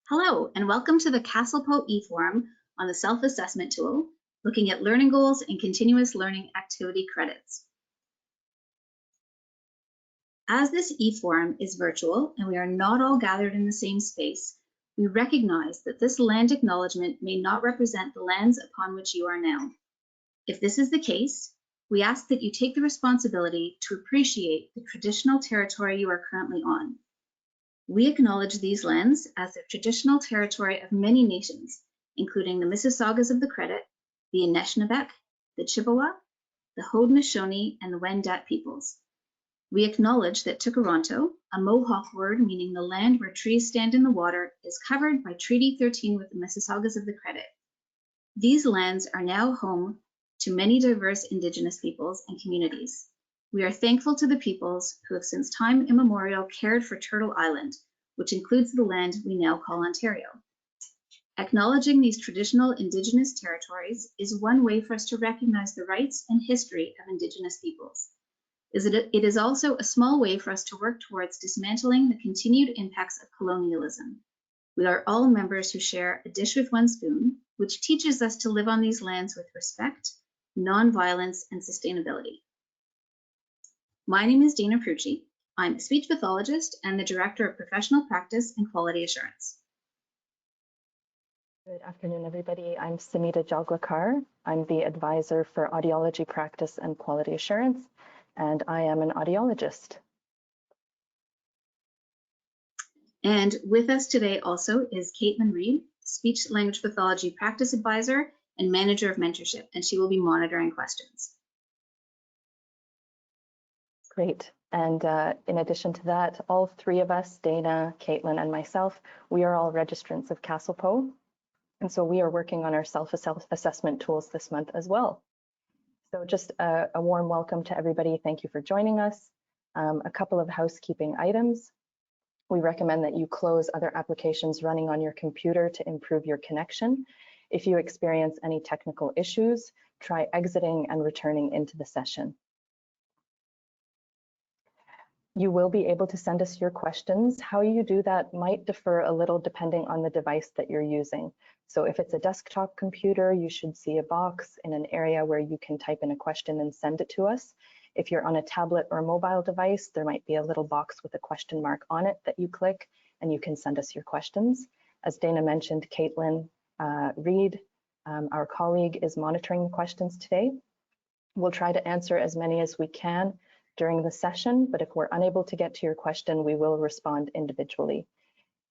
Hello, and welcome to the CASLPO e-forum on the self-assessment tool, looking at learning goals and continuous learning activity credits. As this e-forum is virtual and we are not all gathered in the same space, we recognize that this land acknowledgement may not represent the lands upon which you are now. If this is the case, we ask that you take the responsibility to appreciate the traditional territory you are currently on. We acknowledge these lands as the traditional territory of many nations, including the Mississaugas of the Credit, the Anishinaabe, the Chippewa, the Haudenosaunee, and the Wendat peoples. We acknowledge that Tukaronto, a Mohawk word meaning the land where trees stand in the water, is covered by Treaty 13 with the Mississaugas of the Credit. These lands are now home to many diverse Indigenous peoples and communities. We are thankful to the peoples who have since time immemorial cared for Turtle Island, which includes the land we now call Ontario. Acknowledging these traditional Indigenous territories is one way for us to recognize the rights and history of Indigenous peoples. It is also a small way for us to work towards dismantling the continued impacts of colonialism. We are all members who share a dish with one spoon, which teaches us to live on these lands with respect, non-violence, and sustainability. My name is Dana Prucci. I'm a speech pathologist and the Director of Professional Practice and Quality Assurance. Good afternoon, everybody. I'm Samita Joglekar. I'm the Advisor for Audiology Practice and Quality Assurance, and I am an audiologist. And with us today also is Caitlin Reed, Speech Language Pathology Practice Advisor and Manager of Mentorship, and she will be monitoring questions. Great. And in addition to that, all three of us, Dana, Caitlin, and myself, we are all registrants of CASLPO. And so we are working on our self-assessment tools this month as well. So just a warm welcome to everybody. Thank you for joining us. A couple of housekeeping items. We recommend that you close other applications running on your computer to improve your connection. If you experience any technical issues, try exiting and returning into the session. You will be able to send us your questions. How you do that might differ a little depending on the device that you're using. So if it's a desktop computer, you should see a box in an area where you can type in a question and send it to us. If you're on a tablet or a mobile device, there might be a little box with a question mark on it that you click and you can send us your questions. As Dana mentioned, Caitlin Reed, our colleague, is monitoring the questions today. We'll try to answer as many as we can during the session, but if we're unable to get to your question, we will respond individually.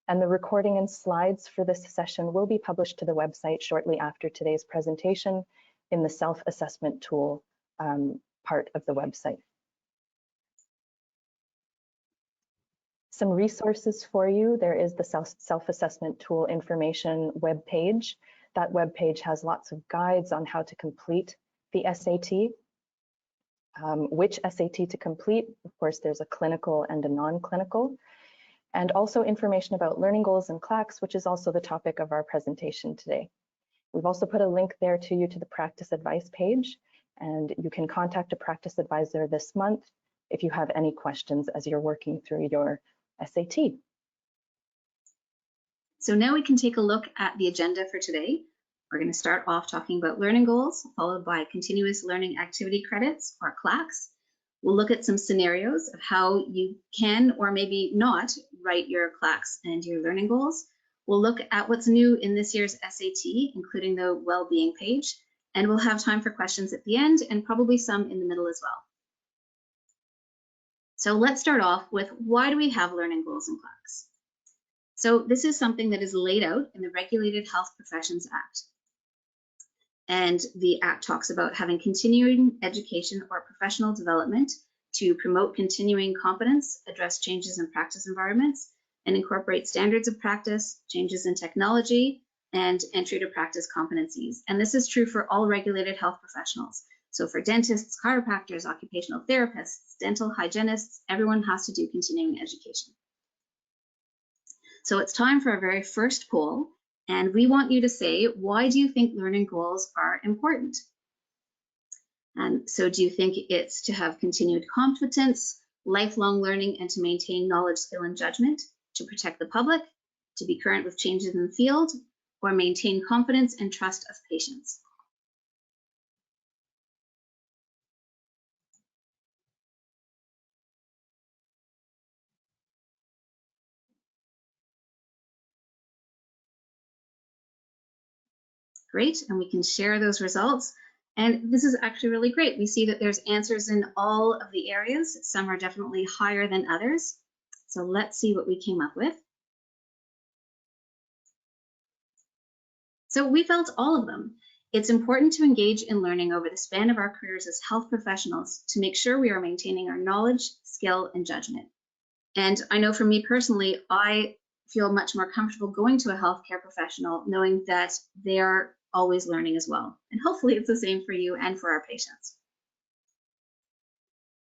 And the recording and slides for this session will be published to the website shortly after today's presentation in the self-assessment tool part of the website. Some resources for you. There is the self-assessment tool information webpage. That webpage has lots of guides on how to complete the SAT. Which SAT to complete. Of course, there's a clinical and a non-clinical, and also information about learning goals and CLACs, which is also the topic of our presentation today. We've also put a link there to you to the practice advice page, and you can contact a practice advisor this month if you have any questions as you're working through your SAT. So now we can take a look at the agenda for today. We're going to start off talking about learning goals, followed by continuous learning activity credits, or CLACs. We'll look at some scenarios of how you can or maybe not write your CLACs and your learning goals. We'll look at what's new in this year's SAT, including the well-being page, and we'll have time for questions at the end and probably some in the middle as well. So let's start off with, why do we have learning goals and CLACs? So this is something that is laid out in the Regulated Health Professions Act. And the Act talks about having continuing education or professional development to promote continuing competence, address changes in practice environments, and incorporate standards of practice, changes in technology, and entry to practice competencies. And this is true for all regulated health professionals. So for dentists, chiropractors, occupational therapists, dental hygienists, everyone has to do continuing education. So it's time for our very first poll. And we want you to say, why do you think learning goals are important? And so do you think it's to have continued competence, lifelong learning, and to maintain knowledge, skill, and judgment, to protect the public, to be current with changes in the field, or maintain confidence and trust of patients. Great, and we can share those results. And this is actually really great. We see that there's answers in all of the areas. Some are definitely higher than others. So let's see what we came up with. So we felt all of them. It's important to engage in learning over the span of our careers as health professionals to make sure we are maintaining our knowledge, skill, and judgment. And I know for me personally, I feel much more comfortable going to a healthcare professional knowing that they're always learning as well. And hopefully it's the same for you and for our patients.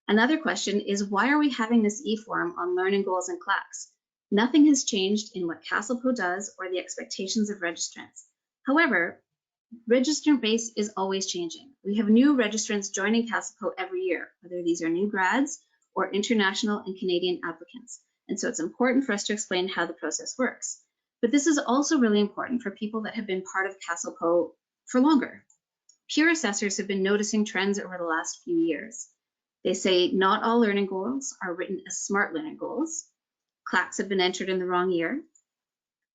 Another question is, why are we having this e-forum on learning goals and CLACs? Nothing has changed in what CASLPO does or the expectations of registrants. However, registrant base is always changing. We have new registrants joining CASLPO every year, whether these are new grads or international and Canadian applicants. And so it's important for us to explain how the process works. But this is also really important for people that have been part of CASLPO for longer. Peer assessors have been noticing trends over the last few years. They say not all learning goals are written as SMART learning goals. CLACs have been entered in the wrong year.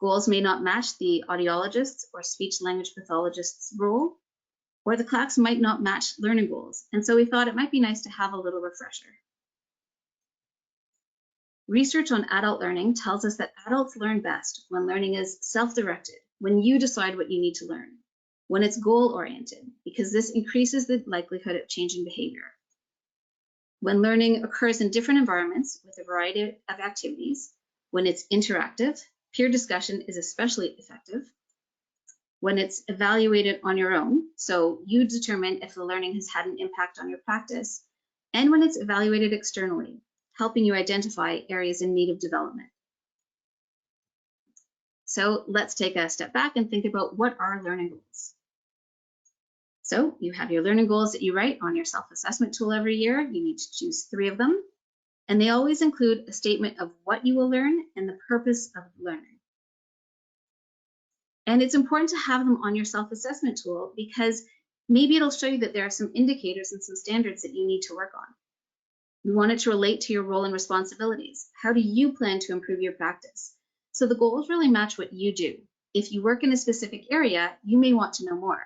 Goals may not match the audiologist's or speech-language pathologist's role, or the CLACs might not match learning goals. And so we thought it might be nice to have a little refresher. Research on adult learning tells us that adults learn best when learning is self-directed, when you decide what you need to learn, when it's goal-oriented, because this increases the likelihood of changing behavior. When learning occurs in different environments with a variety of activities, when it's interactive, peer discussion is especially effective. When it's evaluated on your own, so you determine if the learning has had an impact on your practice, and when it's evaluated externally, helping you identify areas in need of development. So let's take a step back and think about what are learning goals. So you have your learning goals that you write on your self-assessment tool every year. You need to choose 3 of them. And they always include a statement of what you will learn and the purpose of learning. And it's important to have them on your self-assessment tool because maybe it'll show you that there are some indicators and some standards that you need to work on. We want it to relate to your role and responsibilities. How do you plan to improve your practice? So the goals really match what you do. If you work in a specific area, you may want to know more.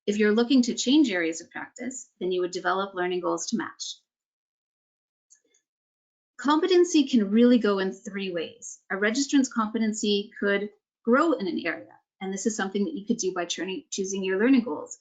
If you're looking to change areas of practice, then you would develop learning goals to match. Competency can really go in 3 ways. A registrant's competency could grow in an area, and this is something that you could do by choosing your learning goals.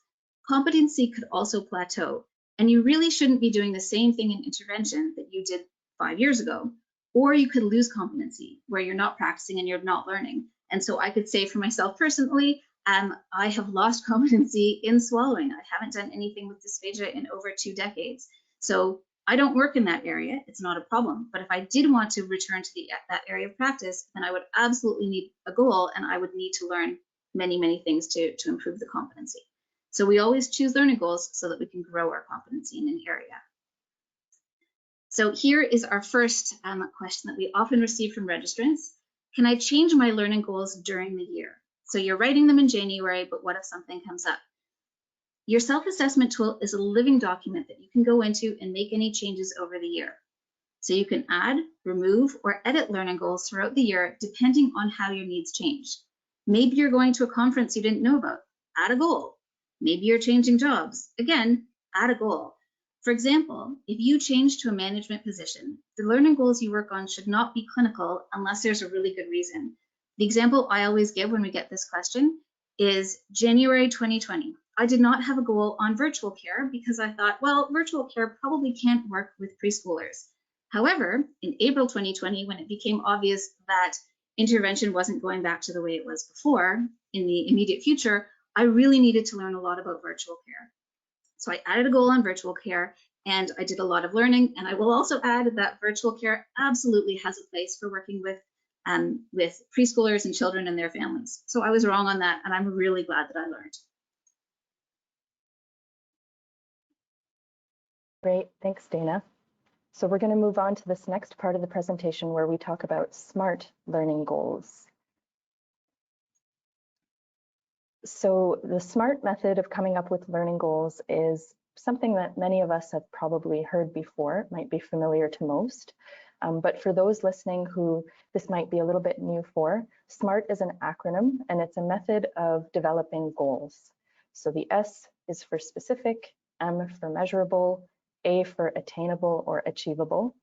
Competency could also plateau, and you really shouldn't be doing the same thing in intervention that you did 5 years ago. Or you could lose competency, where you're not practicing and you're not learning. And so I could say for myself personally, I have lost competency in swallowing. I haven't done anything with dysphagia in over 2 decades. So I don't work in that area, it's not a problem. But if I did want to return to that area of practice, then I would absolutely need a goal and I would need to learn many, many things to improve the competency. So we always choose learning goals so that we can grow our competency in an area. So here is our first question that we often receive from registrants. Can I change my learning goals during the year? So you're writing them in January, but what if something comes up? Your self-assessment tool is a living document that you can go into and make any changes over the year. So you can add, remove, or edit learning goals throughout the year depending on how your needs change. Maybe you're going to a conference you didn't know about, add a goal. Maybe you're changing jobs, again, add a goal. For example, if you change to a management position, the learning goals you work on should not be clinical unless there's a really good reason. The example I always give when we get this question is January 2020. I did not have a goal on virtual care because I thought, well, virtual care probably can't work with preschoolers. However, in April 2020, when it became obvious that intervention wasn't going back to the way it was before, in the immediate future, I really needed to learn a lot about virtual care. So I added a goal on virtual care and I did a lot of learning. And I will also add that virtual care absolutely has a place for working with preschoolers and children and their families. So I was wrong on that, and I'm really glad that I learned. Great, thanks, Dana. So we're going to move on to this next part of the presentation where we talk about SMART learning goals. So the SMART method of coming up with learning goals is something that many of us have probably heard before. It might be familiar to most. But for those listening who this might be a little bit new for, SMART is an acronym and it's a method of developing goals. So the S is for specific, M for measurable, A for attainable or achievable,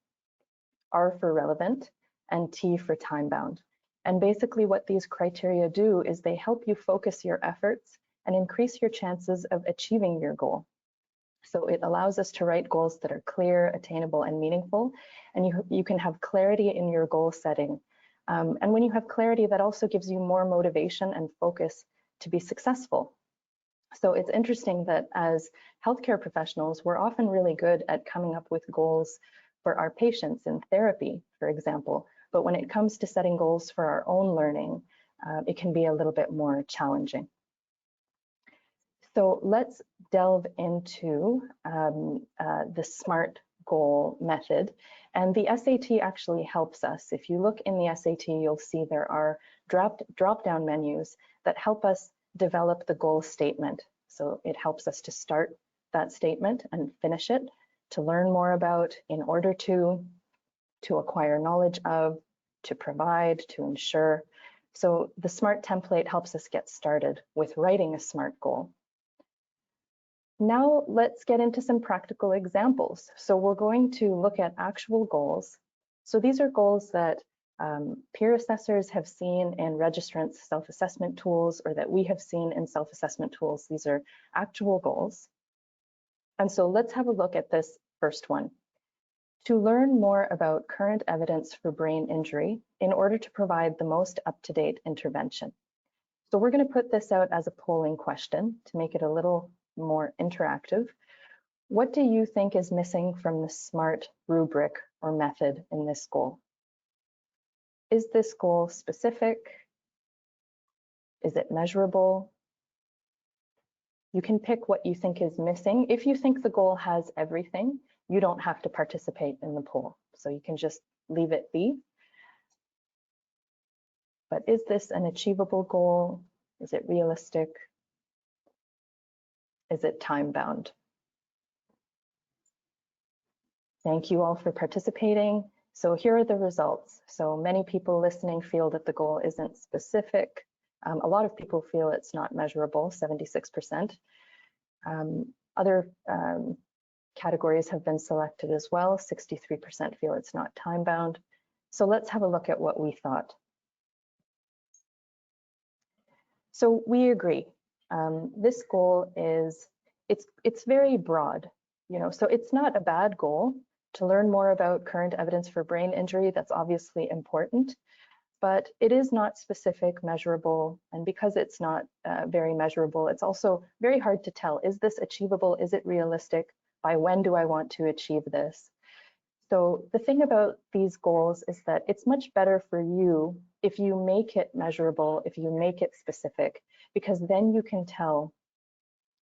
R for relevant, and T for time-bound. And basically what these criteria do is they help you focus your efforts and increase your chances of achieving your goal. So it allows us to write goals that are clear, attainable, and meaningful, and you can have clarity in your goal setting. And when you have clarity, that also gives you more motivation and focus to be successful. So it's interesting that as healthcare professionals, we're often really good at coming up with goals for our patients in therapy, for example. But when it comes to setting goals for our own learning, it can be a little bit more challenging. So let's delve into the SMART goal method. And the SAT actually helps us. If you look in the SAT, you'll see there are drop-down menus that help us develop the goal statement. So it helps us to start that statement and finish it, to learn more about, in order to acquire knowledge of, to provide, to ensure. So the SMART template helps us get started with writing a SMART goal. Now let's get into some practical examples. So we're going to look at actual goals. So these are goals that peer assessors have seen in registrants self-assessment tools, or that we have seen in self-assessment tools. These are actual goals. And so let's have a look at this first one. To learn more about current evidence for brain injury in order to provide the most up-to-date intervention. So we're going to put this out as a polling question to make it a little more interactive. What do you think is missing from the SMART rubric or method in this goal? Is this goal specific? Is it measurable? You can pick what you think is missing. If you think the goal has everything, you don't have to participate in the poll. So you can just leave it be. But is this an achievable goal? Is it realistic? Is it time-bound? Thank you all for participating. So here are the results. So many people listening feel that the goal isn't specific. A lot of people feel it's not measurable, 76%. Other categories have been selected as well. 63% feel it's not time-bound. So let's have a look at what we thought. So we agree. This goal is, it's very broad, so it's not a bad goal to learn more about current evidence for brain injury. That's obviously important, but it is not specific, measurable, and because it's not very measurable, it's also very hard to tell, is this achievable? Is it realistic? By when do I want to achieve this? So the thing about these goals is that it's much better for you if you make it measurable, if you make it specific, because then you can tell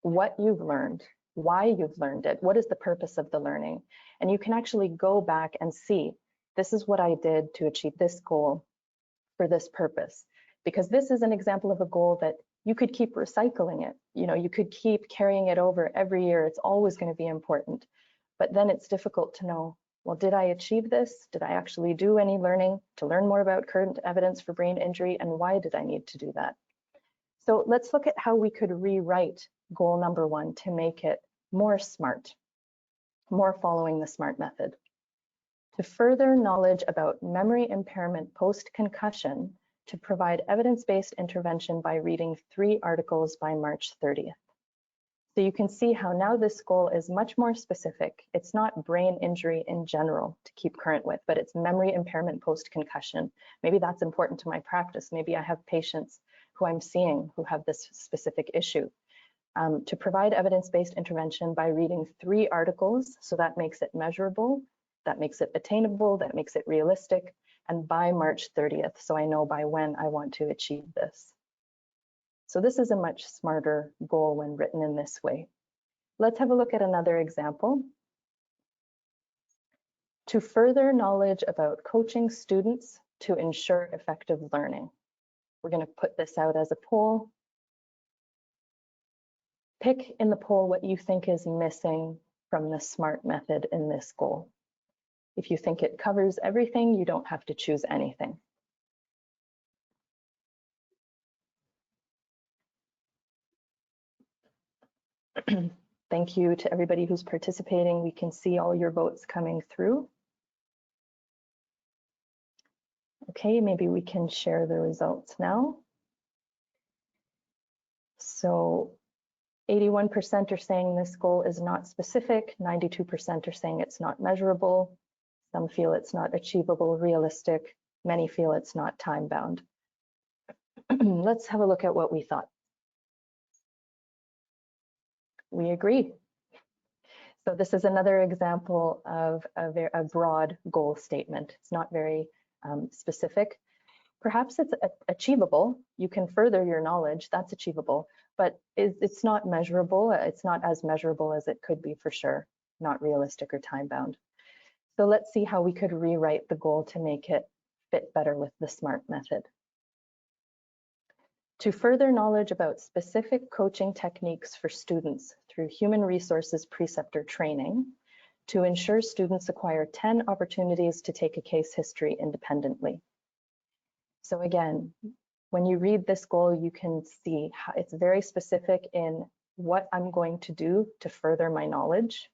what you've learned, why you've learned it, what is the purpose of the learning, and you can actually go back and see, this is what I did to achieve this goal for this purpose. Because this is an example of a goal that you could keep recycling it, you could keep carrying it over every year, it's always going to be important. But then it's difficult to know, well, did I achieve this? Did I actually do any learning to learn more about current evidence for brain injury, and why did I need to do that? So let's look at how we could rewrite goal number 1 to make it more SMART, more following the SMART method. To further knowledge about memory impairment post-concussion, to provide evidence-based intervention by reading 3 articles by March 30th. So you can see how now this goal is much more specific. It's not brain injury in general to keep current with, but it's memory impairment post-concussion. Maybe that's important to my practice. Maybe I have patients who I'm seeing who have this specific issue. To provide evidence-based intervention by reading 3 articles, so that makes it measurable, that makes it attainable, that makes it realistic, and by March 30th, so I know by when I want to achieve this. So this is a much smarter goal when written in this way. Let's have a look at another example. To further knowledge about coaching students to ensure effective learning. We're going to put this out as a poll. Pick in the poll what you think is missing from the SMART method in this goal. If you think it covers everything, you don't have to choose anything. Thank you to everybody who's participating. We can see all your votes coming through. Okay, maybe we can share the results now. So 81% are saying this goal is not specific, 92% are saying it's not measurable, some feel it's not achievable, realistic, many feel it's not time-bound. Let's have a look at what we thought. We agree. So this is another example of a broad goal statement. It's not very specific. Perhaps it's achievable. You can further your knowledge, that's achievable, but it's not measurable. It's not as measurable as it could be for sure, not realistic or time-bound. So let's see how we could rewrite the goal to make it fit better with the SMART method. To further knowledge about specific coaching techniques for students through human resources preceptor training, to ensure students acquire 10 opportunities to take a case history independently. So again, when you read this goal, you can see how it's very specific in what I'm going to do to further my knowledge.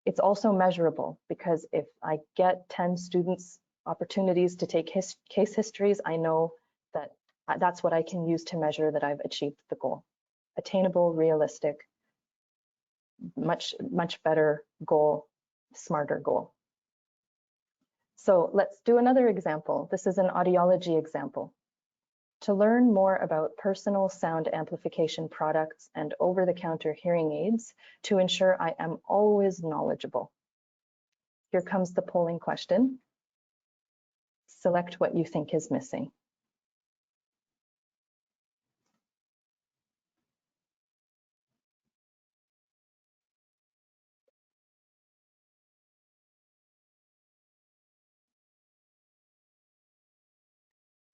It's also measurable because if I get 10 students opportunities to take case histories, I know that that's what I can use to measure that I've achieved the goal. Attainable, realistic, much better goal, smarter goal. So let's do another example. This is an audiology example. To learn more about personal sound amplification products and over-the-counter hearing aids to ensure I am always knowledgeable. Here comes the polling question. Select what you think is missing.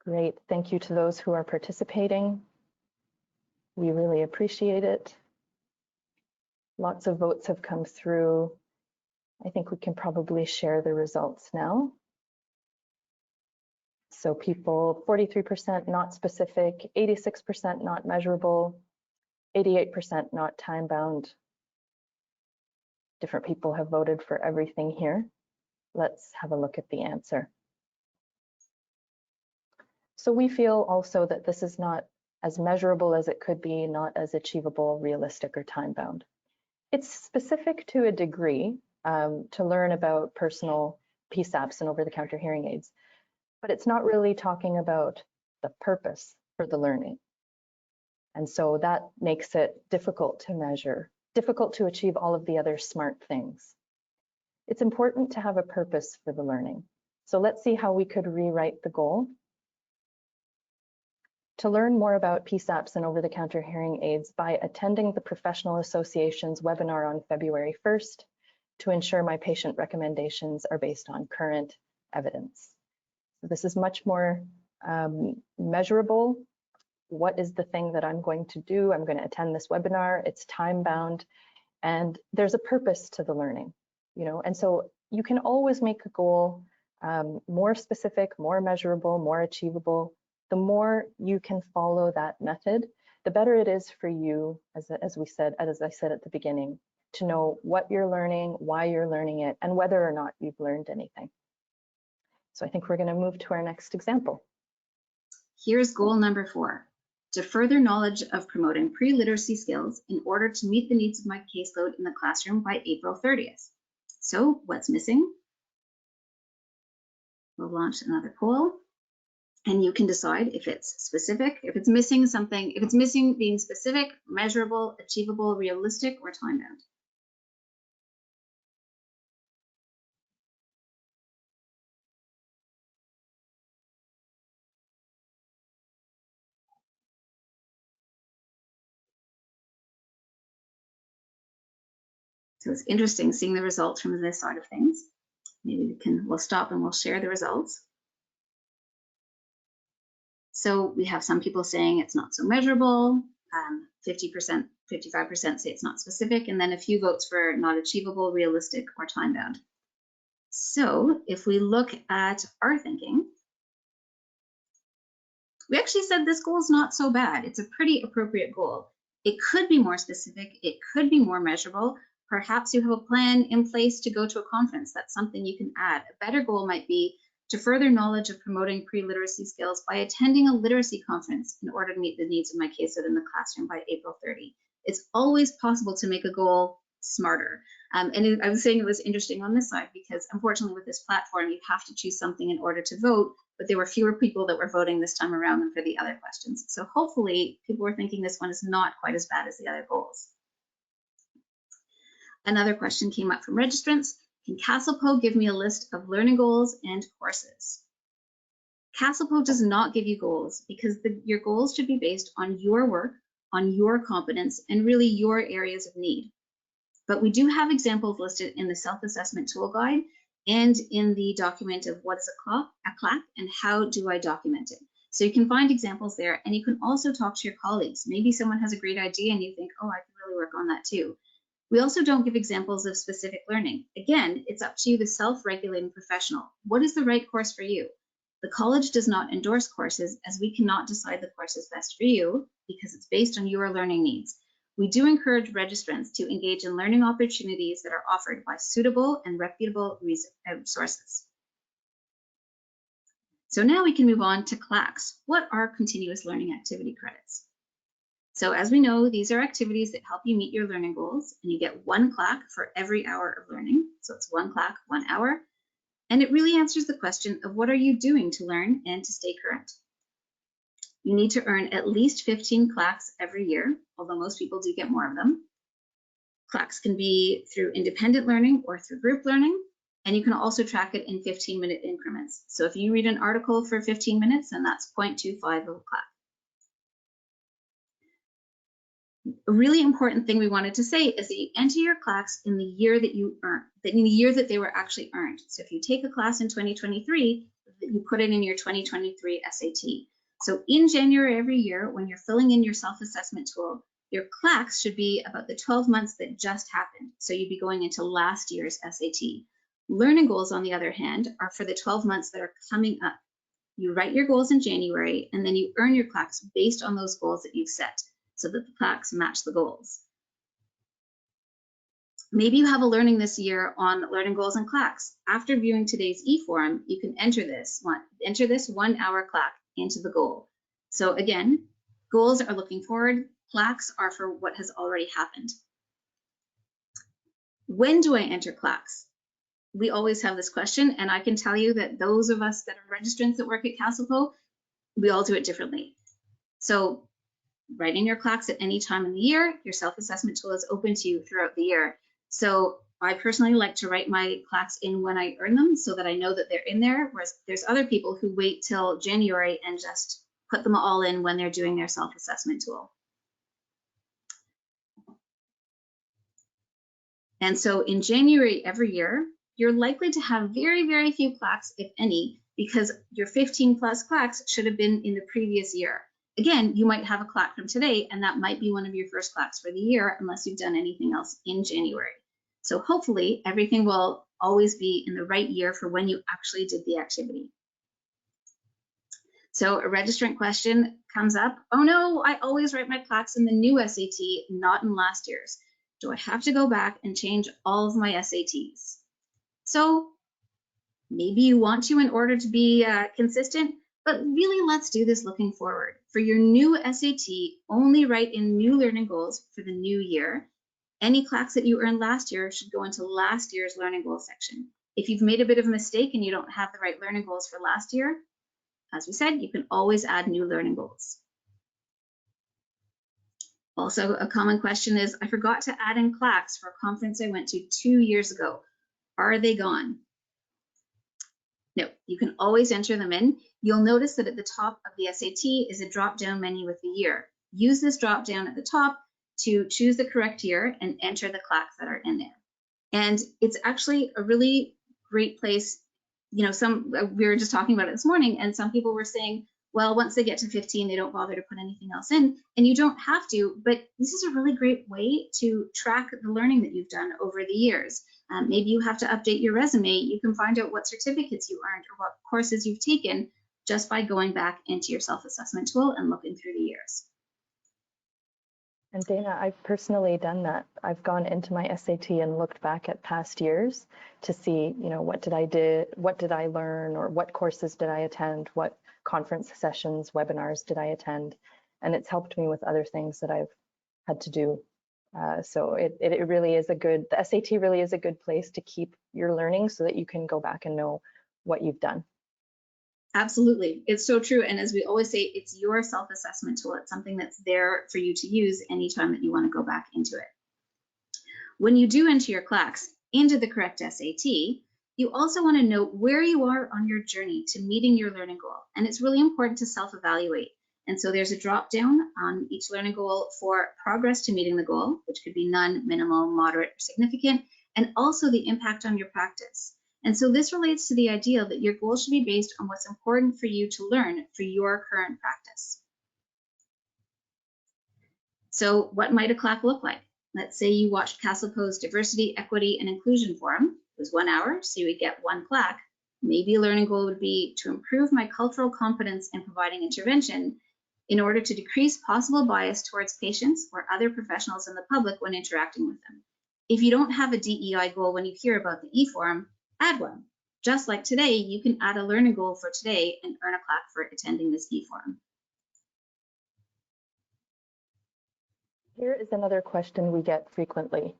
Great, thank you to those who are participating. We really appreciate it. Lots of votes have come through. I think we can probably share the results now. So people, 43% not specific, 86% not measurable, 88% not time-bound. Different people have voted for everything here. Let's have a look at the answer. So we feel also that this is not as measurable as it could be, not as achievable, realistic, or time-bound. It's specific to a degree to learn about personal PSAPs and over-the-counter hearing aids, but it's not really talking about the purpose for the learning. And so that makes it difficult to measure, difficult to achieve all of the other SMART things. It's important to have a purpose for the learning. So let's see how we could rewrite the goal. To learn more about PSAPs and over-the-counter hearing aids by attending the Professional Association's webinar on February 1st to ensure my patient recommendations are based on current evidence. So this is much more measurable. What is the thing that I'm going to do? I'm going to attend this webinar. It's time-bound, and there's a purpose to the learning, you know. And so you can always make a goal more specific, more measurable, more achievable. The more you can follow that method, the better it is for you, as I said at the beginning, to know what you're learning, why you're learning it, and whether or not you've learned anything. So I think we're going to move to our next example. Here's goal number 4, to further knowledge of promoting pre-literacy skills in order to meet the needs of my caseload in the classroom by April 30th. So what's missing? We'll launch another poll. And you can decide if it's specific, if it's missing something, if it's missing being specific, measurable, achievable, realistic, or time-bound. So it's interesting seeing the results from this side of things. Maybe we'll stop and we'll share the results. So we have some people saying it's not so measurable, 50%, 55% say it's not specific, and then a few votes for not achievable, realistic, or time-bound. So if we look at our thinking, we actually said this goal is not so bad. It's a pretty appropriate goal. It could be more specific. It could be more measurable. Perhaps you have a plan in place to go to a conference. That's something you can add. A better goal might be to further knowledge of promoting pre-literacy skills by attending a literacy conference in order to meet the needs of my caseload in the classroom by April 30. It's always possible to make a goal smarter. And I was saying it was interesting on this side because unfortunately with this platform, you have to choose something in order to vote, but there were fewer people that were voting this time around than for the other questions. So hopefully people were thinking this one is not quite as bad as the other goals. Another question came up from registrants. Can CASLPO give me a list of learning goals and courses? CASLPO does not give you goals because your goals should be based on your work, on your competence, and really your areas of need. But we do have examples listed in the self-assessment tool guide and in the document of what is a CLAC and how do I document it. So you can find examples there, and you can also talk to your colleagues. Maybe someone has a great idea and you think, oh, I can really work on that too. We also don't give examples of specific learning. Again, it's up to you, the self-regulating professional. What is the right course for you? The college does not endorse courses as we cannot decide the course is best for you because it's based on your learning needs. We do encourage registrants to engage in learning opportunities that are offered by suitable and reputable sources. So now we can move on to CLACs. What are continuous learning activity credits? So as we know, these are activities that help you meet your learning goals, and you get 1 CLAC for every hour of learning. So it's 1 CLAC, 1 hour. And it really answers the question of what are you doing to learn and to stay current. You need to earn at least 15 CLACs every year, although most people do get more of them. CLACs can be through independent learning or through group learning, and you can also track it in 15-minute increments. So if you read an article for 15 minutes, then that's 0.25 of a CLAC. A really important thing we wanted to say is that you enter your CLACs in the year that you earned, in the year that they were actually earned. So if you take a class in 2023, you put it in your 2023 SAT. So in January every year, when you're filling in your self-assessment tool, your CLACs should be about the 12 months that just happened. So you'd be going into last year's SAT. Learning goals, on the other hand, are for the 12 months that are coming up. You write your goals in January, and then you earn your CLACs based on those goals that you've set, so that the CLACs match the goals. Maybe you have a learning this year on learning goals and CLACs. After viewing today's e-form, you can enter this 1 hour CLAC into the goal. So again, goals are looking forward, CLACs are for what has already happened. When do I enter CLACs? We always have this question, and I can tell you that those of us that are registrants that work at CASLPO, we all do it differently. So writing your CLACs at any time in the year, your self-assessment tool is open to you throughout the year. So I personally like to write my CLACs in when I earn them so that I know that they're in there, whereas there's other people who wait till January and just put them all in when they're doing their self-assessment tool. And so in January every year, you're likely to have very, very few CLACs, if any, because your 15 plus CLACs should have been in the previous year. Again, you might have a CLAC from today, and that might be one of your first CLACs for the year, unless you've done anything else in January. So hopefully everything will always be in the right year for when you actually did the activity. So a registrant question comes up, oh no, I always write my CLACs in the new SAT, not in last year's. Do I have to go back and change all of my SATs? So maybe you want to in order to be consistent, but really let's do this looking forward. For your new SAT, only write in new learning goals for the new year. Any CLACs that you earned last year should go into last year's learning goals section. If you've made a bit of a mistake and you don't have the right learning goals for last year, as we said, you can always add new learning goals. Also, a common question is, I forgot to add in CLACs for a conference I went to 2 years ago. Are they gone? No, you can always enter them in. You'll notice that at the top of the SAT is a drop-down menu with the year. Use this drop-down at the top to choose the correct year and enter the CLACs that are in there. And it's actually a really great place. You know, we were just talking about it this morning, and some people were saying, well, once they get to 15, they don't bother to put anything else in, and you don't have to, but this is a really great way to track the learning that you've done over the years. Maybe you have to update your resume. You can find out what certificates you earned or what courses you've taken just by going back into your self-assessment tool and looking through the years. And Dana, I've personally done that. I've gone into my SAT and looked back at past years to see, what did I learn, or what courses did I attend, what conference sessions, webinars did I attend, and it's helped me with other things that I've had to do. So it really is the SAT really is a good place to keep your learning so that you can go back and know what you've done. Absolutely. It's so true. And as we always say, it's your self-assessment tool. It's something that's there for you to use anytime that you want to go back into it. When you do enter your CLACs into the correct SAT, you also want to know where you are on your journey to meeting your learning goal. And it's really important to self-evaluate. And so there's a drop down on each learning goal for progress to meeting the goal, which could be none, minimal, moderate, or significant, and also the impact on your practice. And so this relates to the idea that your goal should be based on what's important for you to learn for your current practice. So what might a CLAC look like? Let's say you watched CASLPO's Diversity, Equity, and Inclusion Forum. It was 1 hour, so you would get 1 CLAC. Maybe a learning goal would be to improve my cultural competence in providing intervention in order to decrease possible bias towards patients or other professionals in the public when interacting with them. If you don't have a DEI goal when you hear about the E-Forum, add one. Just like today, you can add a learning goal for today and earn a CLAC for attending this E-Forum. Here is another question we get frequently.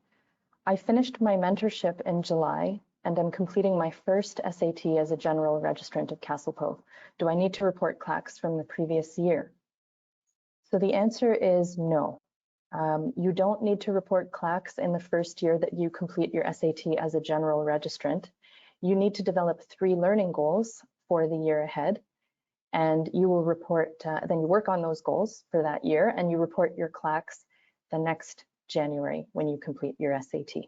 I finished my mentorship in July and I'm completing my first SAT as a general registrant of CASLPO. Do I need to report CLACs from the previous year? So the answer is no. You don't need to report CLACs in the first year that you complete your SAT as a general registrant. You need to develop 3 learning goals for the year ahead, and you will report, then you work on those goals for that year, and you report your CLACs the next January when you complete your SAT.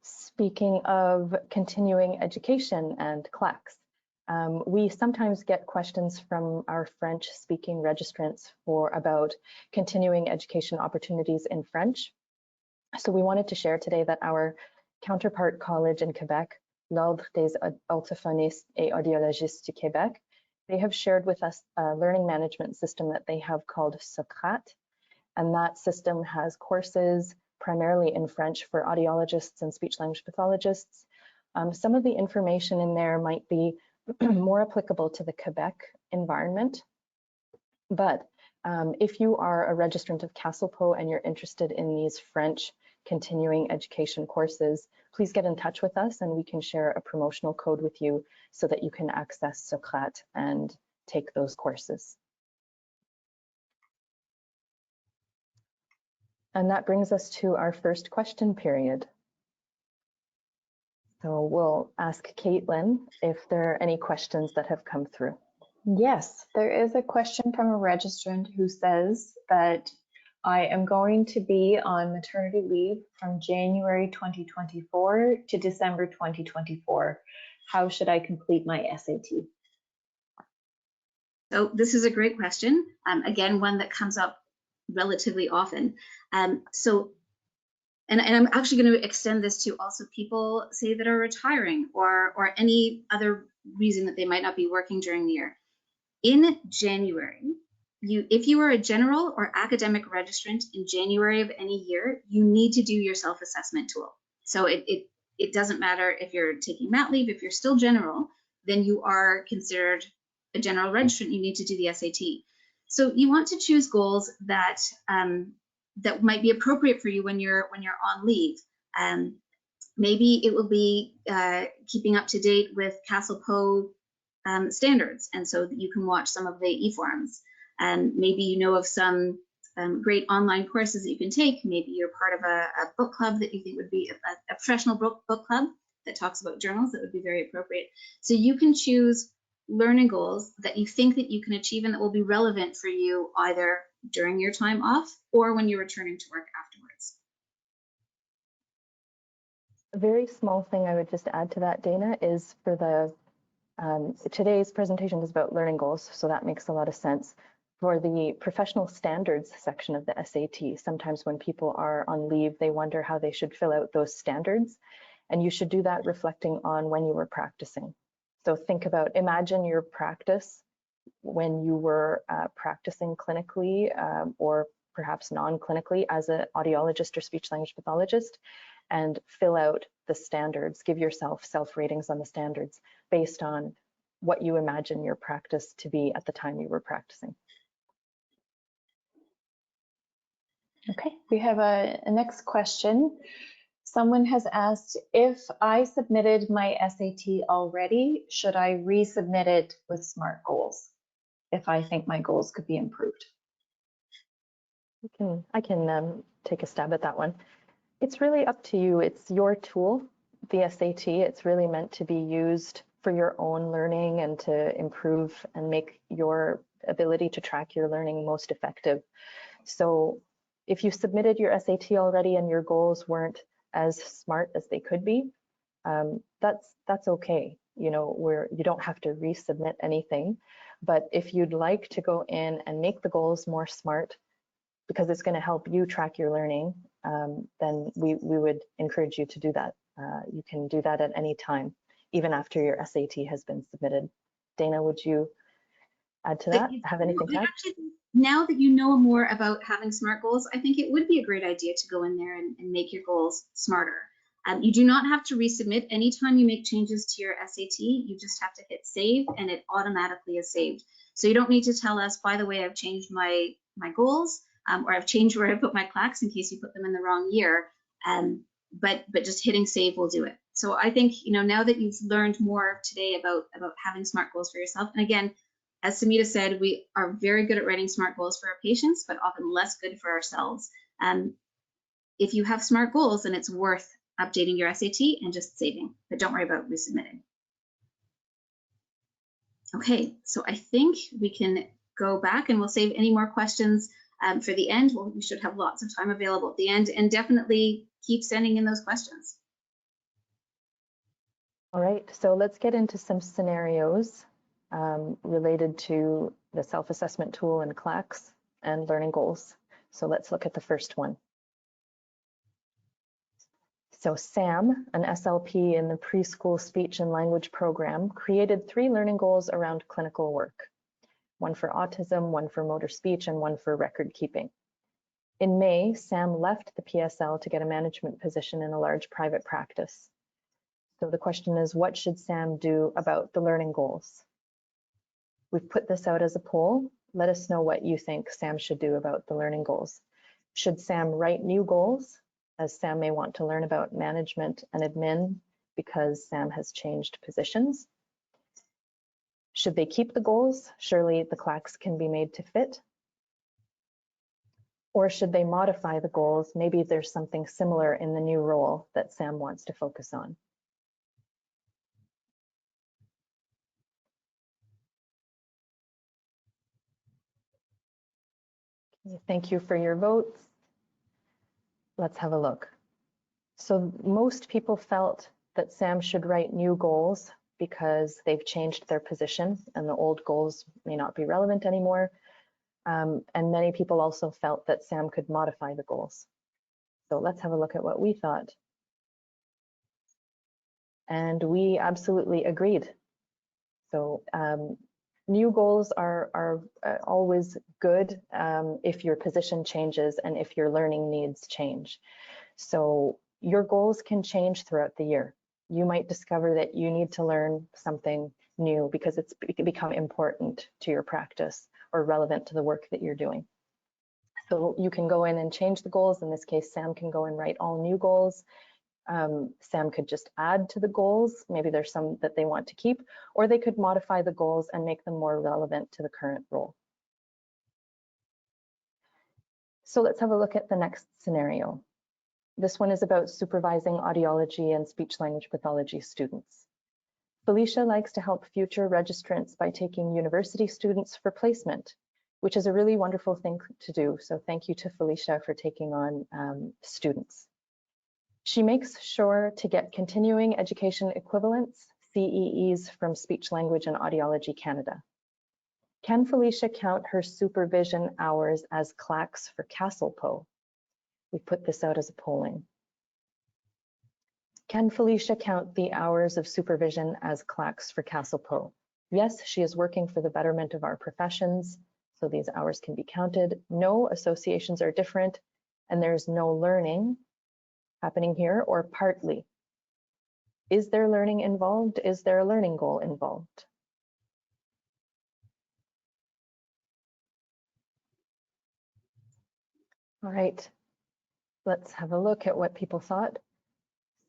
Speaking of continuing education and CLACs, we sometimes get questions from our French-speaking registrants about continuing education opportunities in French. So we wanted to share today that our counterpart college in Quebec, l'Ordre des orthophonistes et audiologistes du Québec, they have shared with us a learning management system that they have called CLACs, and that system has courses primarily in French for audiologists and speech-language pathologists. Some of the information in there might be more applicable to the Quebec environment, but if you are a registrant of CASLPO and you're interested in these French continuing education courses, please get in touch with us and we can share a promotional code with you so that you can access CLACs and take those courses. And that brings us to our first question period. So we'll ask Caitlin if there are any questions that have come through. Yes, there is a question from a registrant who says that I am going to be on maternity leave from January 2024 to December 2024. How should I complete my SAT? So this is a great question. Again, one that comes up relatively often. And I'm actually going to extend this to also people, say, that are retiring or any other reason that they might not be working during the year. In January, if you are a general or academic registrant in January of any year, you need to do your self-assessment tool. So it doesn't matter if you're taking mat leave, if you're still general, then you are considered a general registrant. You need to do the SAT. So you want to choose goals that that might be appropriate for you when you're on leave. Maybe it will be keeping up to date with CASLPO standards, and so that you can watch some of the e-forums. Maybe you know of some great online courses that you can take. Maybe you're part of a book club that you think would be a professional book club that talks about journals that would be very appropriate. So you can choose learning goals that you think that you can achieve and that will be relevant for you either during your time off or when you're returning to work afterwards. A very small thing I would just add to that, Dana, is for the Today's presentation is about learning goals, so that makes a lot of sense. For the professional standards section of the SAT, sometimes when people are on leave, they wonder how they should fill out those standards, and you should do that reflecting on when you were practicing. So think about, imagine your practice when you were practicing clinically or perhaps non-clinically as an audiologist or speech language pathologist, and fill out the standards, give yourself self-ratings on the standards based on what you imagine your practice to be at the time you were practicing. Okay, we have a next question. Someone has asked, if I submitted my SAT already, should I resubmit it with SMART goals if I think my goals could be improved? I can take a stab at that one. It's really up to you. It's your tool, the SAT. It's really meant to be used for your own learning and to improve and make your ability to track your learning most effective. So if you submitted your SAT already and your goals weren't as smart as they could be, that's okay. You know, you don't have to resubmit anything. But if you'd like to go in and make the goals more smart, because it's going to help you track your learning, then we would encourage you to do that. You can do that at any time, even after your SAT has been submitted. Dana, would you add to that? Have anything to add? Actually, now that you know more about having SMART goals, I think it would be a great idea to go in there and make your goals smarter. You do not have to resubmit. Anytime you make changes to your SAT, you just have to hit save and it automatically is saved. So you don't need to tell us, by the way, I've changed my goals, or I've changed where I put my CLACs in case you put them in the wrong year. But just hitting save will do it. So I think, you know, now that you've learned more today about having SMART goals for yourself, and again, as Samita said, we are very good at writing SMART goals for our patients, but often less good for ourselves. If you have SMART goals, then it's worth updating your SAT and just saving, but don't worry about resubmitting. Okay, so I think we can go back and we'll save any more questions for the end. Well, we should have lots of time available at the end, and definitely keep sending in those questions. All right, so let's get into some scenarios related to the self-assessment tool and CLACs and learning goals. So let's look at the first one. So Sam, an SLP in the preschool speech and language program, created 3 learning goals around clinical work, one for autism, one for motor speech, and one for record keeping. In May, Sam left the PSL to get a management position in a large private practice. So the question is, what should Sam do about the learning goals? We've put this out as a poll. Let us know what you think Sam should do about the learning goals. Should Sam write new goals, as Sam may want to learn about management and admin because Sam has changed positions? Should they keep the goals? Surely the CLACs can be made to fit. Or should they modify the goals? Maybe there's something similar in the new role that Sam wants to focus on. Thank you for your votes. Let's have a look. So most people felt that Sam should write new goals because they've changed their position and the old goals may not be relevant anymore. And many people also felt that Sam could modify the goals. So let's have a look at what we thought. And we absolutely agreed. So new goals are always good if your position changes and if your learning needs change. So your goals can change throughout the year. You might discover that you need to learn something new because it's become important to your practice or relevant to the work that you're doing. So you can go in and change the goals. In this case, Sam can go and write all new goals. Sam could just add to the goals. Maybe there's some that they want to keep, or they could modify the goals and make them more relevant to the current role. So let's have a look at the next scenario. This one is about supervising audiology and speech language pathology students. Felicia likes to help future registrants by taking university students for placement, which is a really wonderful thing to do. So thank you to Felicia for taking on students. She makes sure to get continuing education equivalents, CEEs from Speech, Language, and Audiology Canada. Can Felicia count her supervision hours as CLACs for CASLPO? We put this out as a polling. Can Felicia count the hours of supervision as CLACs for CASLPO? Yes, she is working for the betterment of our professions, so these hours can be counted. No, associations are different, and there's no learning happening here, or partly. Is there learning involved? Is there a learning goal involved? All right, let's have a look at what people thought.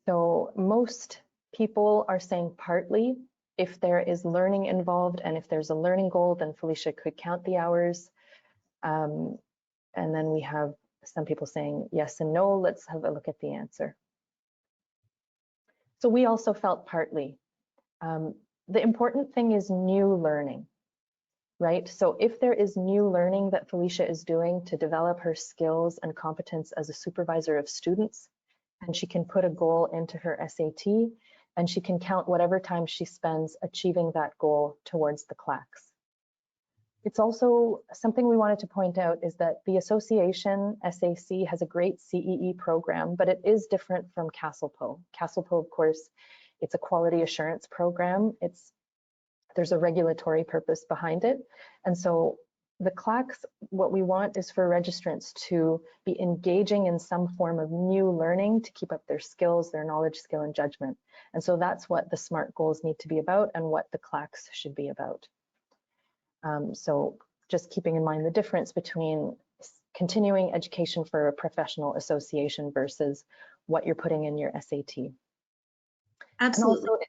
So most people are saying partly. If there is learning involved and if there's a learning goal, then Felicia could count the hours. And then we have some people saying yes and no. Let's have a look at the answer. So we also felt partly. The important thing is new learning, right? So if there is new learning that Felicia is doing to develop her skills and competence as a supervisor of students, and she can put a goal into her SAT, and she can count whatever time she spends achieving that goal towards the CLACs. It's also something we wanted to point out is that the association SAC has a great CEE program, but it is different from CASLPO. CASLPO, of course, it's a quality assurance program. There's a regulatory purpose behind it. And so the CLACs, what we want is for registrants to be engaging in some form of new learning to keep up their skills, their knowledge, skill, and judgment. And so that's what the SMART goals need to be about and what the CLACs should be about. So just keeping in mind the difference between continuing education for a professional association versus what you're putting in your SAT. Absolutely.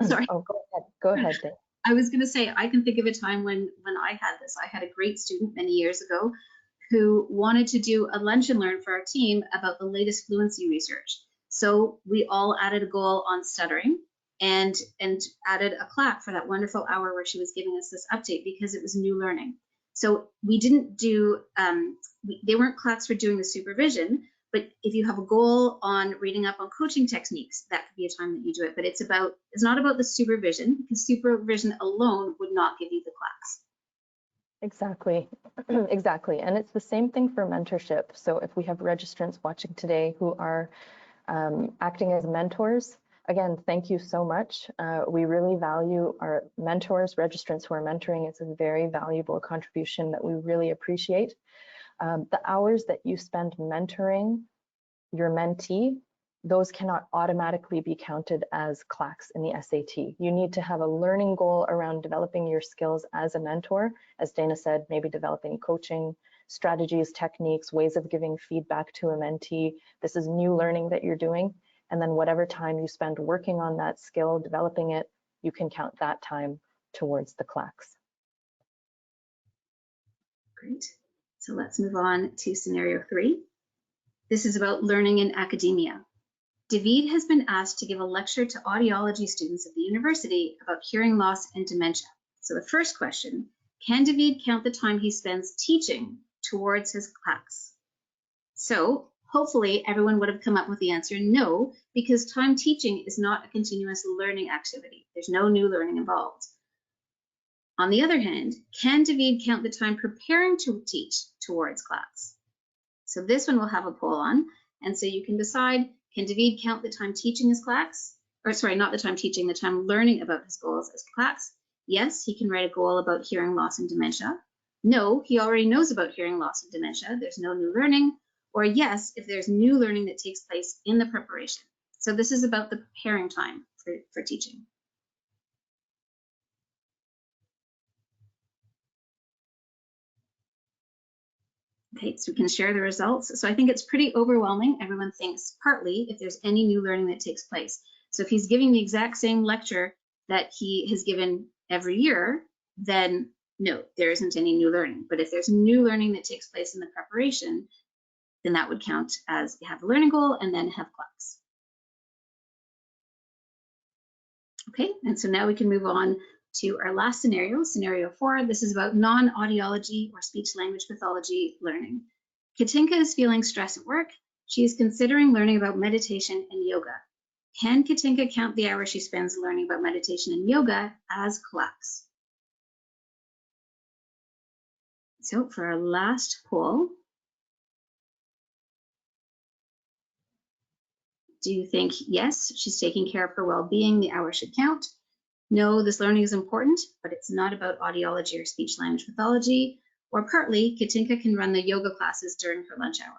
Sorry. Oh, go ahead. Dave. I was going to say, I can think of a time when I had this. I had a great student many years ago who wanted to do a lunch and learn for our team about the latest fluency research. So we all added a goal on stuttering and added a CLAC for that wonderful hour where she was giving us this update because it was new learning. So we didn't do, they weren't CLACs for doing the supervision, but if you have a goal on reading up on coaching techniques, that could be a time that you do it. But it's not about the supervision, because supervision alone would not give you the CLACs. Exactly, exactly. And it's the same thing for mentorship. So if we have registrants watching today who are acting as mentors, again, thank you so much. We really value our mentors, registrants who are mentoring. It's a very valuable contribution that we really appreciate. The hours that you spend mentoring your mentee, those cannot automatically be counted as CLACs in the SAT. You need to have a learning goal around developing your skills as a mentor. As Dana said, maybe developing coaching strategies, techniques, ways of giving feedback to a mentee. This is new learning that you're doing. And then whatever time you spend working on that skill, developing it, you can count that time towards the CLACs. Great. So let's move on to scenario 3. This is about learning in academia. David has been asked to give a lecture to audiology students at the university about hearing loss and dementia. So the first question, can David count the time he spends teaching towards his CLACs? So hopefully everyone would have come up with the answer no, because time teaching is not a continuous learning activity. There's no new learning involved. On the other hand, can David count the time preparing to teach towards CLACs? So this one we'll have a poll on, and so you can decide, can David count the time teaching his CLACs? Or sorry, not the time teaching, the time learning about his goals as CLACs. Yes, he can write a goal about hearing loss and dementia. No, he already knows about hearing loss and dementia. There's no new learning. Or yes, if there's new learning that takes place in the preparation. So this is about the preparing time for teaching. Okay, so we can share the results. So I think it's pretty overwhelming. Everyone thinks partly if there's any new learning that takes place. So if he's giving the exact same lecture that he has given every year, then no, there isn't any new learning. But if there's new learning that takes place in the preparation, then that would count as you have a learning goal and then have CLACs. Okay, and so now we can move on to our last scenario, scenario 4. This is about non-audiology or speech-language pathology learning. Katinka is feeling stress at work. She is considering learning about meditation and yoga. Can Katinka count the hours she spends learning about meditation and yoga as CLACs? So for our last poll, do you think yes, she's taking care of her well-being, the hours should count? No, this learning is important, but it's not about audiology or speech language pathology, or partly, Katinka can run the yoga classes during her lunch hour.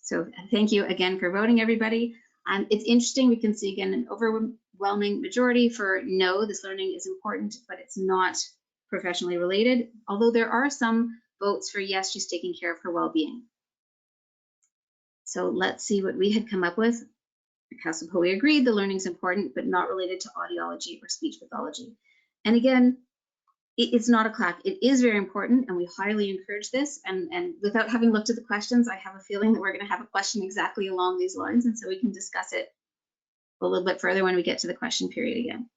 So thank you again for voting, everybody. It's interesting, we can see again an overwhelming majority for no, this learning is important, but it's not professionally related, although there are some votes for yes, she's taking care of her well-being. So let's see what we had come up with. CASLPO, we agreed the learning is important, but not related to audiology or speech pathology. And again, it's not a CLAC. It is very important, and we highly encourage this. And without having looked at the questions, I have a feeling that we're going to have a question exactly along these lines, and so we can discuss it a little bit further when we get to the question period again.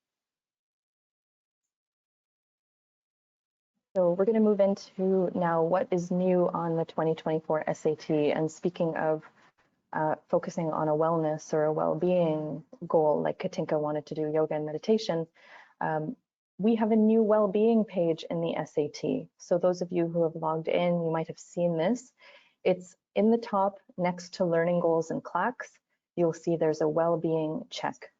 So we're going to move into now what is new on the 2024 SAT. And speaking of focusing on a wellness or a well-being goal, like Katinka wanted to do yoga and meditation, we have a new well-being page in the SAT. So those of you who have logged in, you might have seen this. It's in the top next to learning goals and CLACs. You'll see there's a well-being check.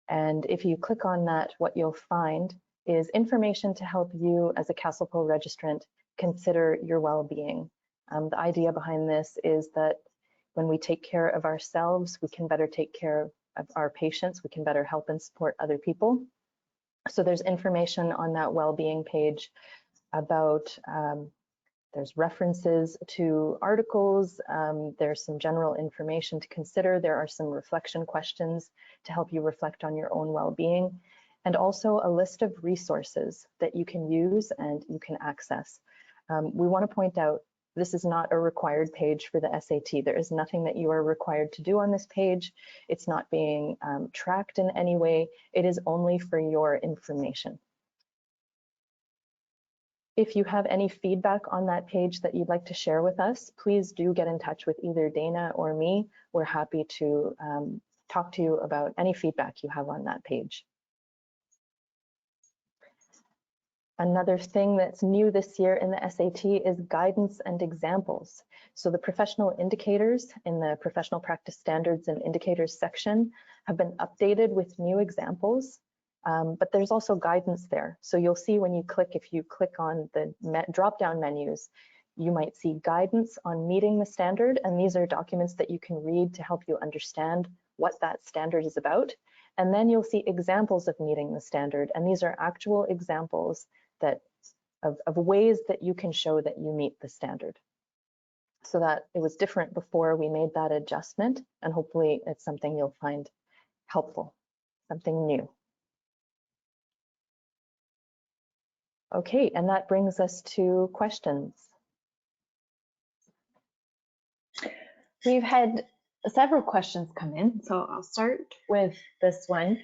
And if you click on that, what you'll find is information to help you as a CASLPO registrant consider your well-being. The idea behind this is that when we take care of ourselves, we can better take care of our patients, we can better help and support other people. So there's information on that well-being page about, there's references to articles, there's some general information to consider, there are some reflection questions to help you reflect on your own well-being, and also a list of resources that you can use and you can access. We want to point out this is not a required page for the SAT. There is nothing that you are required to do on this page. It's not being tracked in any way. It is only for your information. If you have any feedback on that page that you'd like to share with us, please do get in touch with either Dana or me. We're happy to talk to you about any feedback you have on that page. Another thing that's new this year in the SAT is guidance and examples. So the professional indicators in the professional practice standards and indicators section have been updated with new examples, but there's also guidance there. So you'll see when you click, if you click on the drop-down menus, you might see guidance on meeting the standard, and these are documents that you can read to help you understand what that standard is about. And then you'll see examples of meeting the standard, and these are actual examples of ways that you can show that you meet the standard. So that it was different before we made that adjustment, and hopefully it's something you'll find helpful, something new. Okay, and that brings us to questions. We've had several questions come in, so I'll start with this one.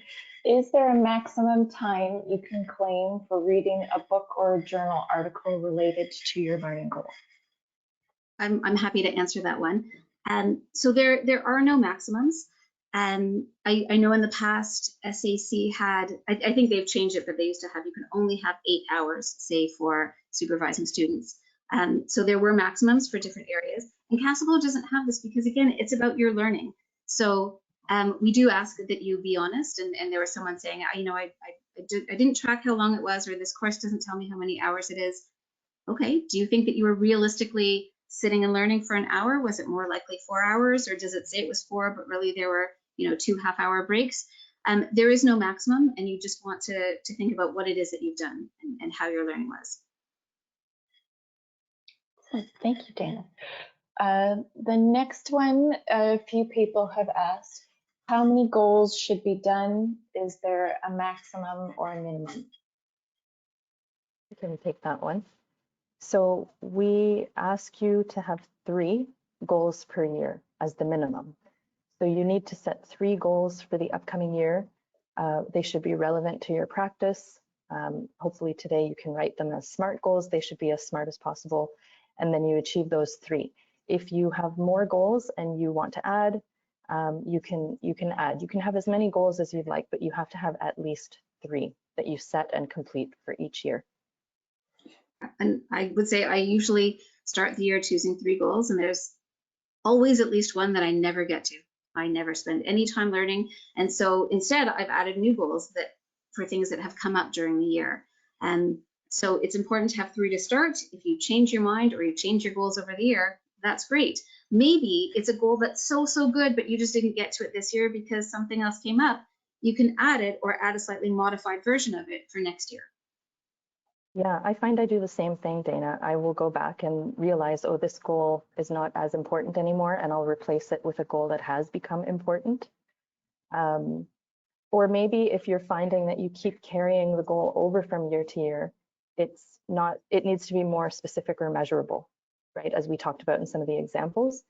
Is there a maximum time you can claim for reading a book or a journal article related to your learning goal? I'm happy to answer that one. So there are no maximums. I know in the past SAC had, I think they've changed it, but they used to have, you can only have 8 hours, say, for supervising students. So there were maximums for different areas. And CASLPO doesn't have this because, again, it's about your learning. So we do ask that you be honest. And there was someone saying, you know, I didn't track how long it was, or this course doesn't tell me how many hours it is. Okay, do you think that you were realistically sitting and learning for an hour? Was it more likely 4 hours, or does it say it was 4, but really there were, you know, 2 half-hour breaks? There is no maximum, and you just want to think about what it is that you've done and how your learning was. Thank you, Dana. The next one, a few people have asked, how many goals should be done? Is there a maximum or a minimum? I can take that one. So we ask you to have 3 goals per year as the minimum. So you need to set 3 goals for the upcoming year. They should be relevant to your practice. Hopefully today you can write them as SMART goals. They should be as smart as possible. And then you achieve those 3. If you have more goals and you want to add, you can add. You can have as many goals as you'd like, but you have to have at least 3 that you set and complete for each year. And I would say I usually start the year choosing 3 goals, and there's always at least one that I never get to. I never spend any time learning. And so instead I've added new goals that for things that have come up during the year. And so it's important to have 3 to start. If you change your mind or you change your goals over the year, that's great. Maybe it's a goal that's so good, but you just didn't get to it this year because something else came up. You can add it or add a slightly modified version of it for next year. Yeah, I find I do the same thing, Dana. I will go back and realize, oh, this goal is not as important anymore, and I'll replace it with a goal that has become important. Or maybe if you're finding that you keep carrying the goal over from year to year, it needs to be more specific or measurable, right? As we talked about in some of the examples.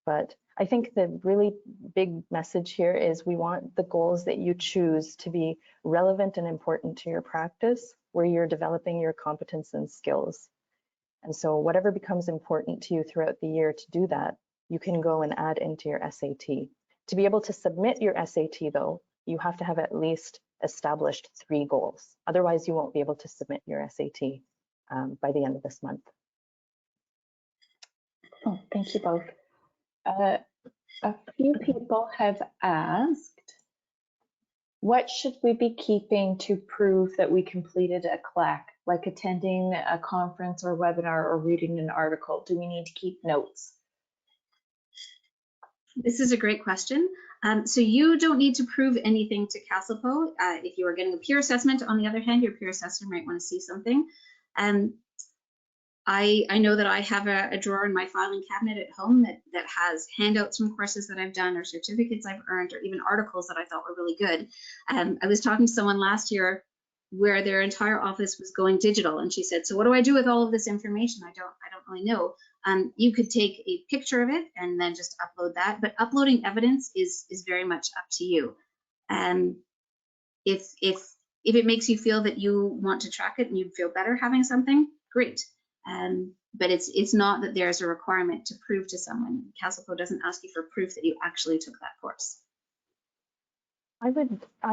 But I think the really big message here is we want the goals that you choose to be relevant and important to your practice, where you're developing your competence and skills. And so whatever becomes important to you throughout the year to do that, you can go and add into your SAT. To be able to submit your SAT though, you have to have at least established 3 goals. Otherwise you won't be able to submit your SAT by the end of this month. Oh, thank you both. A few people have asked, what should we be keeping to prove that we completed a CLAC, like attending a conference or webinar or reading an article? Do we need to keep notes? This is a great question. So you don't need to prove anything to CASLPO. If you are getting a peer assessment, on the other hand, your peer assessor might want to see something. I know that I have a drawer in my filing cabinet at home that has handouts from courses that I've done or certificates I've earned or even articles that I thought were really good. I was talking to someone last year where their entire office was going digital, and she said, so what do I do with all of this information? I don't really know. You could take a picture of it and then just upload that, but uploading evidence is very much up to you. If it makes you feel that you want to track it and you'd feel better having something, great. But it's not that there's a requirement to prove to someone. CASLPO doesn't ask you for proof that you actually took that course. I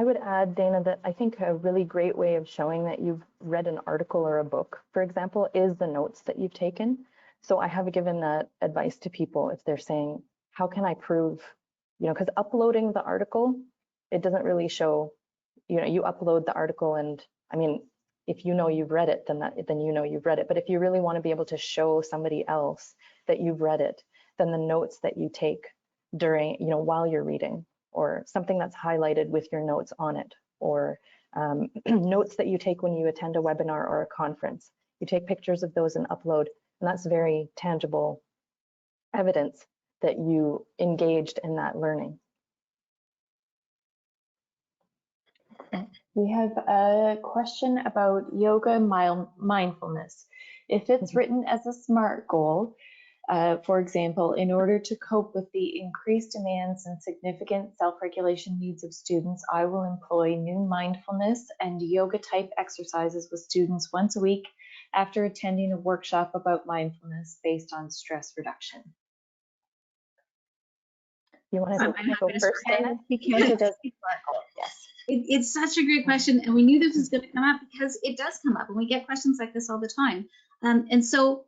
would add, Dana, that I think a really great way of showing that you've read an article or a book, for example, is the notes that you've taken. So I have given that advice to people if they're saying, how can I prove, because uploading the article, it doesn't really show, you upload the article and I mean, if you know you've read it, then you know you've read it. But if you really want to be able to show somebody else that you've read it, then the notes that you take during, while you're reading, or something that's highlighted with your notes on it, or notes that you take when you attend a webinar or a conference. You take pictures of those and upload, and that's very tangible evidence that you engaged in that learning. We have a question about yoga mindfulness. If it's written as a SMART goal, for example, in order to cope with the increased demands and significant self-regulation needs of students, I will employ new mindfulness and yoga type exercises with students once a week after attending a workshop about mindfulness based on stress reduction. You want to go first, Dana? Because it does SMART goal, yes. It's such a great question, and we knew this was going to come up because it does come up, and we get questions like this all the time. And so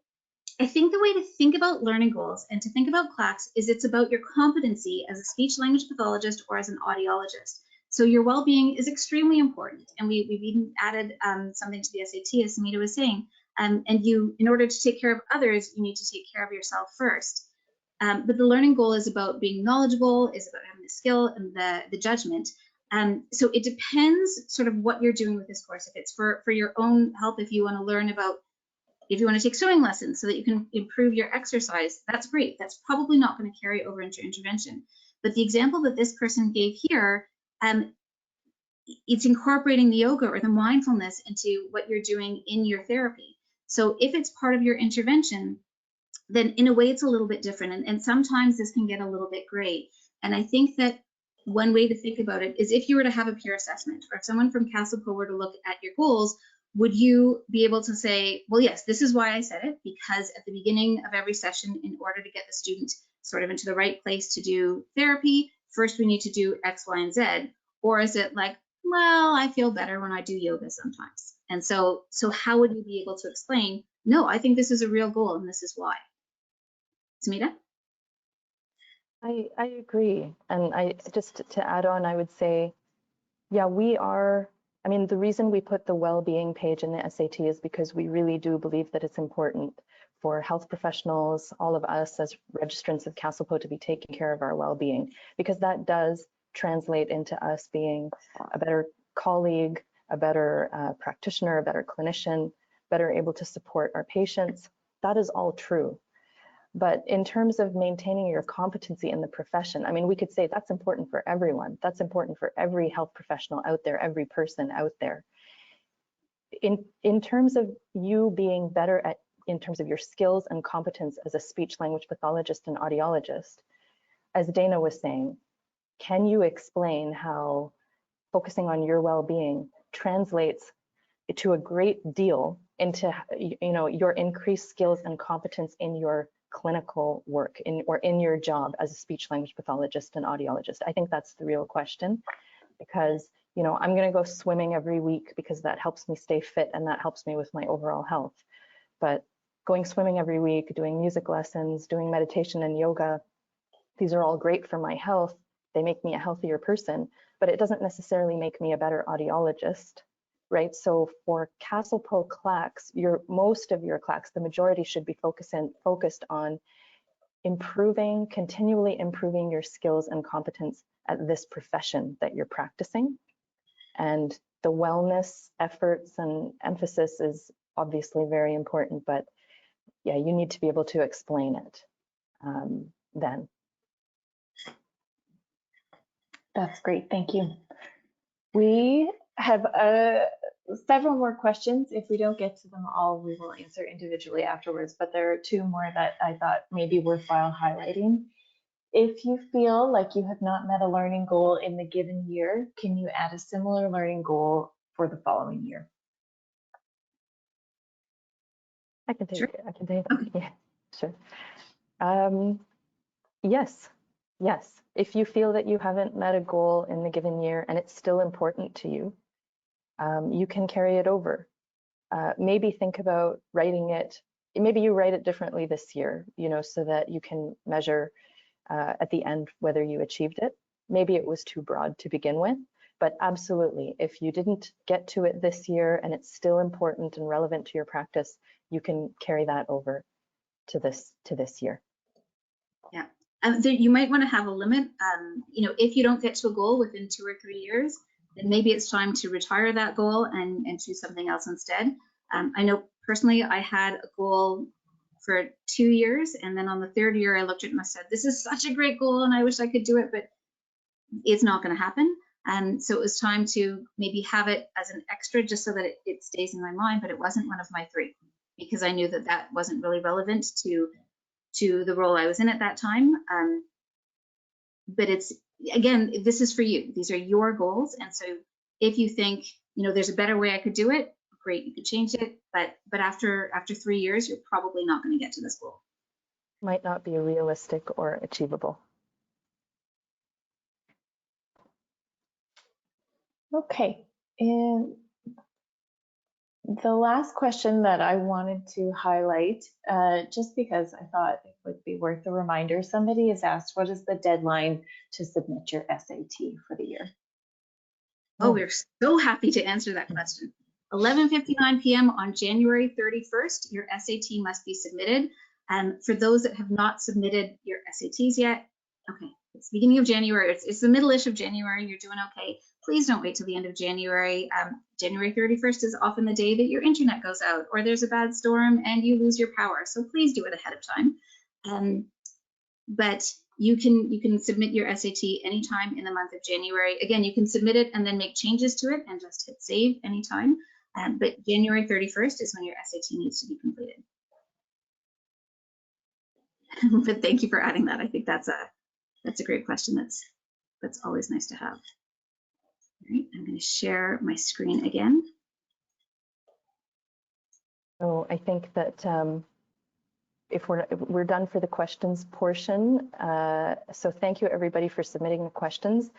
I think the way to think about learning goals and to think about CLACs is it's about your competency as a speech language pathologist or as an audiologist. So your well-being is extremely important, and we've even added something to the SAT, as Samita was saying. And you, in order to take care of others, you need to take care of yourself first. But the learning goal is about being knowledgeable, is about having the skill and the judgment. So it depends sort of what you're doing with this course. If it's for your own help, if you want to learn about, if you want to take swimming lessons so that you can improve your exercise, that's great. That's probably not going to carry over into intervention. But the example that this person gave here, it's incorporating the yoga or the mindfulness into what you're doing in your therapy. So if it's part of your intervention, then in a way it's a little bit different. And sometimes this can get a little bit gray. And I think that one way to think about it is if you were to have a peer assessment, or if someone from CASLPO were to look at your goals, would you be able to say, well, yes, this is why I said it, because at the beginning of every session, in order to get the student sort of into the right place to do therapy, first we need to do X, Y, and Z? Or is it like, well, I feel better when I do yoga sometimes? And so how would you be able to explain, no, I think this is a real goal and this is why? Smita? I agree. And I just to add on, I would say, yeah, I mean, the reason we put the well-being page in the SAT is because we really do believe that it's important for health professionals, all of us as registrants of CASLPO, to be taking care of our well-being, because that does translate into us being a better colleague, a better practitioner, a better clinician, better able to support our patients. That is all true. But in terms of maintaining your competency in the profession, I mean, we could say that's important for everyone. That's important for every health professional out there, every person out there. In terms of you being better at, in terms of your skills and competence as a speech language pathologist and audiologist, as Dana was saying, can you explain how focusing on your well-being translates to a great deal into, you know, your increased skills and competence in your clinical work or in your job as a speech language pathologist and audiologist? I think that's the real question, because, you know, I'm going to go swimming every week because that helps me stay fit and that helps me with my overall health. But going swimming every week, doing music lessons, doing meditation and yoga, these are all great for my health. They make me a healthier person, but it doesn't necessarily make me a better audiologist, right? So for CASLPO CLACs, most of your CLACs, the majority should be focused on continually improving your skills and competence at this profession that you're practicing. And the wellness efforts and emphasis is obviously very important, but yeah, you need to be able to explain it then. That's great, thank you. We have several more questions. If we don't get to them all, we will answer individually afterwards, but there are two more that I thought may be worthwhile highlighting. If you feel like you have not met a learning goal in the given year, can you add a similar learning goal for the following year? I can take Sure. it. I can take it. Yeah, sure. Yes. If you feel that you haven't met a goal in the given year and it's still important to you, you can carry it over. Maybe think about writing it. Maybe you write it differently this year, you know, so that you can measure at the end whether you achieved it. Maybe it was too broad to begin with, but absolutely, if you didn't get to it this year and it's still important and relevant to your practice, you can carry that over to this year. Yeah. You might want to have a limit. You know, if you don't get to a goal within 2 or 3 years, then maybe it's time to retire that goal and choose something else instead. I know personally, I had a goal for 2 years, and then on the 3rd year, I looked at it and I said, this is such a great goal and I wish I could do it, but it's not going to happen. And so it was time to maybe have it as an extra just so that it stays in my mind, but it wasn't one of my 3 because I knew that that wasn't really relevant to the role I was in at that time. But it's, again, this is for you. These are your goals. And so if you think, you know, there's a better way I could do it, great, you could change it. But after 3 years, you're probably not going to get to this goal. Might not be realistic or achievable. Okay, and the last question that I wanted to highlight, just because I thought it would be worth a reminder, somebody has asked, what is the deadline to submit your SAT for the year? Oh, we're so happy to answer that question. 11:59 p.m. on January 31st, your SAT must be submitted. And for those that have not submitted your SATs yet, okay, it's the beginning of January, it's the middle-ish of January, you're doing okay. Please don't wait till the end of January. January 31st is often the day that your internet goes out or there's a bad storm and you lose your power. So please do it ahead of time. But you can submit your SAT anytime in the month of January. Again, you can submit it and then make changes to it and just hit save anytime. But January 31st is when your SAT needs to be completed. But thank you for adding that. I think that's a great question. That's always nice to have. All right, I'm going to share my screen again. So I think that if we're done for the questions portion. So thank you everybody for submitting the questions.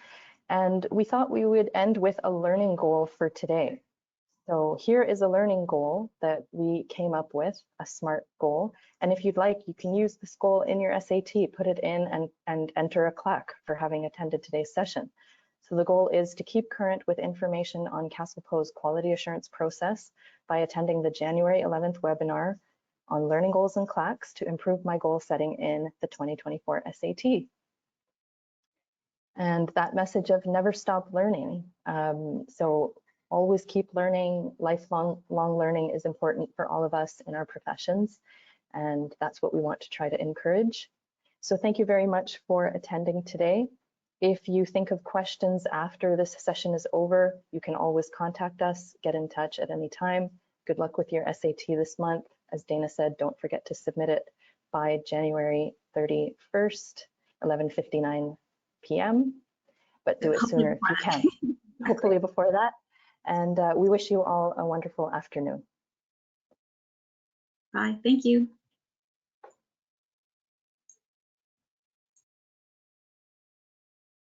And we thought we would end with a learning goal for today. So here is a learning goal that we came up with, a SMART goal. And if you'd like, you can use this goal in your SAT, put it in and enter a CLAC for having attended today's session. So the goal is to keep current with information on CASLPO's quality assurance process by attending the January 11th webinar on learning goals and CLACs to improve my goal setting in the 2024 SAT. And that message of never stop learning. So always keep learning. Lifelong learning is important for all of us in our professions, and that's what we want to try to encourage. So thank you very much for attending today. If you think of questions after this session is over, you can always contact us, get in touch at any time. Good luck with your SAT this month. As Dana said, don't forget to submit it by January 31st, 11:59 p.m. But do it sooner if you can, hopefully before that. And we wish you all a wonderful afternoon. Bye, thank you.